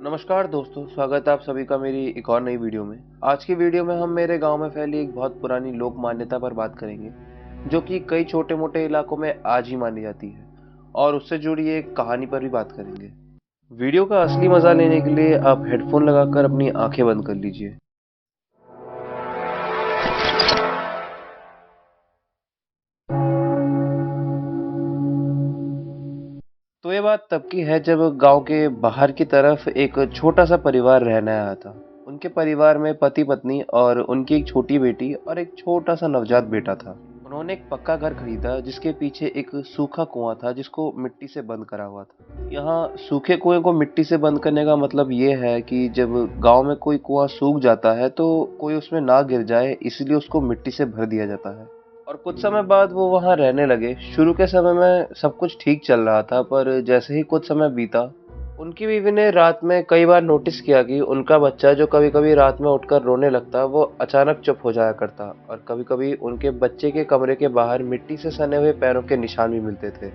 नमस्कार दोस्तों, स्वागत है आप सभी का मेरी एक और नई वीडियो में। आज की वीडियो में हम मेरे गांव में फैली एक बहुत पुरानी लोक मान्यता पर बात करेंगे, जो कि कई छोटे मोटे इलाकों में आज ही मानी जाती है, और उससे जुड़ी एक कहानी पर भी बात करेंगे। वीडियो का असली मजा लेने के लिए आप हेडफोन लगाकर अपनी आंखें बंद कर लीजिए। तो ये बात तब की है जब गांव के बाहर की तरफ एक छोटा सा परिवार रहने आया था। उनके परिवार में पति पत्नी और उनकी एक छोटी बेटी और एक छोटा सा नवजात बेटा था। उन्होंने एक पक्का घर खरीदा जिसके पीछे एक सूखा कुआं था जिसको मिट्टी से बंद करा हुआ था। यहाँ सूखे कुएं को मिट्टी से बंद करने का मतलब ये है कि जब गांव में कोई कुआं सूख जाता है तो कोई उसमें ना गिर जाए, इसलिए उसको मिट्टी से भर दिया जाता है। और कुछ समय बाद वो वहां रहने लगे। शुरू के समय में सब कुछ ठीक चल रहा था, पर जैसे ही कुछ समय बीता, उनकी बीवी ने रात में कई बार नोटिस किया कि उनका बच्चा जो कभी कभी रात में उठकर रोने लगता, वो अचानक चुप हो जाया करता, और कभी कभी उनके बच्चे के कमरे के बाहर मिट्टी से सने हुए पैरों के निशान भी मिलते थे।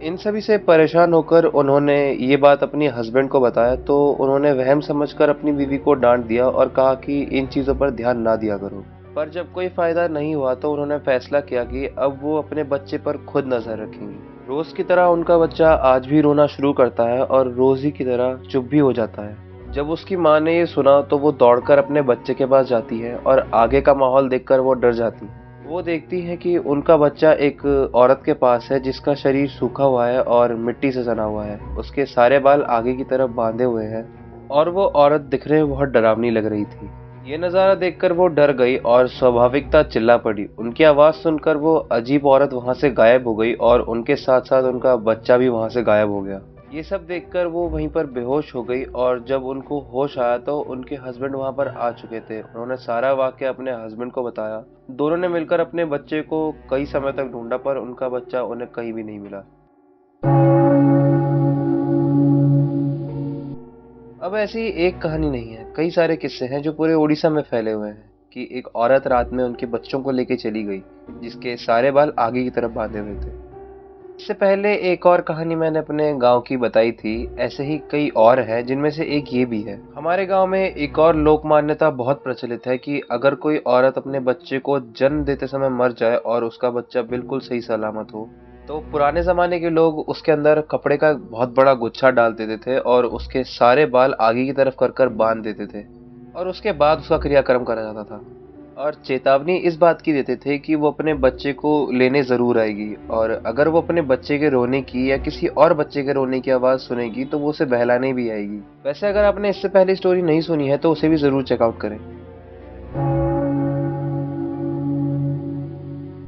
इन सभी से परेशान होकर उन्होंने ये बात अपनी हस्बैंड को बताया, तो उन्होंने वहम समझकर अपनी बीवी को डांट दिया और कहा कि इन चीज़ों पर ध्यान ना दिया करो। पर जब कोई फायदा नहीं हुआ तो उन्होंने फैसला किया कि अब वो अपने बच्चे पर खुद नजर रखेंगी। रोज की तरह उनका बच्चा आज भी रोना शुरू करता है और रोज ही की तरह चुप भी हो जाता है। जब उसकी माँ ने ये सुना तो वो दौड़कर अपने बच्चे के पास जाती है और आगे का माहौल देखकर वो डर जाती है। वो देखती है कि उनका बच्चा एक औरत के पास है जिसका शरीर सूखा हुआ है और मिट्टी से सना हुआ है। उसके सारे बाल आगे की तरफ बांधे हुए हैं और वो औरत दिखने में बहुत डरावनी लग रही थी। ये नज़ारा देखकर वो डर गई और स्वाभाविकता चिल्ला पड़ी। उनकी आवाज़ सुनकर वो अजीब औरत वहां से गायब हो गई और उनके साथ साथ उनका बच्चा भी वहां से गायब हो गया। ये सब देखकर वो वहीं पर बेहोश हो गई, और जब उनको होश आया तो उनके हस्बैंड वहां पर आ चुके थे। उन्होंने सारा वाकया अपने हस्बैंड को बताया। दोनों ने मिलकर अपने बच्चे को कई समय तक ढूंढा, पर उनका बच्चा उन्हें कहीं भी नहीं मिला। अब ऐसी एक कहानी नहीं है, कई सारे किस्से हैं जो पूरे उड़ीसा में फैले हुए हैं कि एक औरत रात में उनके बच्चों को लेके चली गई जिसके सारे बाल आगे की तरफ बांधे हुए थे। इससे पहले एक और कहानी मैंने अपने गांव की बताई थी। ऐसे ही कई और हैं जिनमें से एक ये भी है। हमारे गांव में एक और लोक मान्यता बहुत प्रचलित है कि अगर कोई औरत अपने बच्चे को जन्म देते समय मर जाए और उसका बच्चा बिल्कुल सही सलामत हो, तो पुराने ज़माने के लोग उसके अंदर कपड़े का बहुत बड़ा गुच्छा डाल देते थे और उसके सारे बाल आगे की तरफ कर कर बांध देते थे, और उसके बाद उसका क्रियाक्रम करा जाता था। और चेतावनी इस बात की देते थे कि वो अपने बच्चे को लेने ज़रूर आएगी, और अगर वो अपने बच्चे के रोने की या किसी और बच्चे के रोने की आवाज़ सुनेगी तो वो उसे बहलाने भी आएगी। वैसे अगर आपने इससे पहले स्टोरी नहीं सुनी है तो उसे भी ज़रूर चेकआउट करें।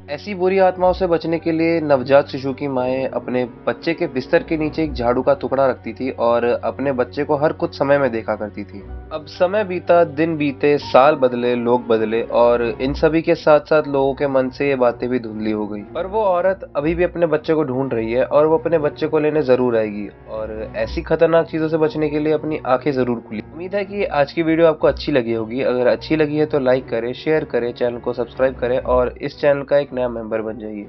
ऐसी बुरी आत्माओं से बचने के लिए नवजात शिशु की माएँ अपने बच्चे के बिस्तर के नीचे एक झाड़ू का टुकड़ा रखती थी और अपने बच्चे को हर कुछ समय में देखा करती थी। अब समय बीता, दिन बीते, साल बदले, लोग बदले, और इन सभी के साथ साथ लोगों के मन से ये बातें भी धुंधली हो गई। पर वो औरत अभी भी अपने बच्चे को ढूंढ रही है और वो अपने बच्चे को लेने जरूर आएगी, और ऐसी खतरनाक चीजों से बचने के लिए अपनी आंखें जरूर खुली। उम्मीद है कि आज की वीडियो आपको अच्छी लगी होगी। अगर अच्छी लगी है तो लाइक करें, शेयर करें, चैनल को सब्सक्राइब करें और इस चैनल का एक नया मेंबर बन जाइए।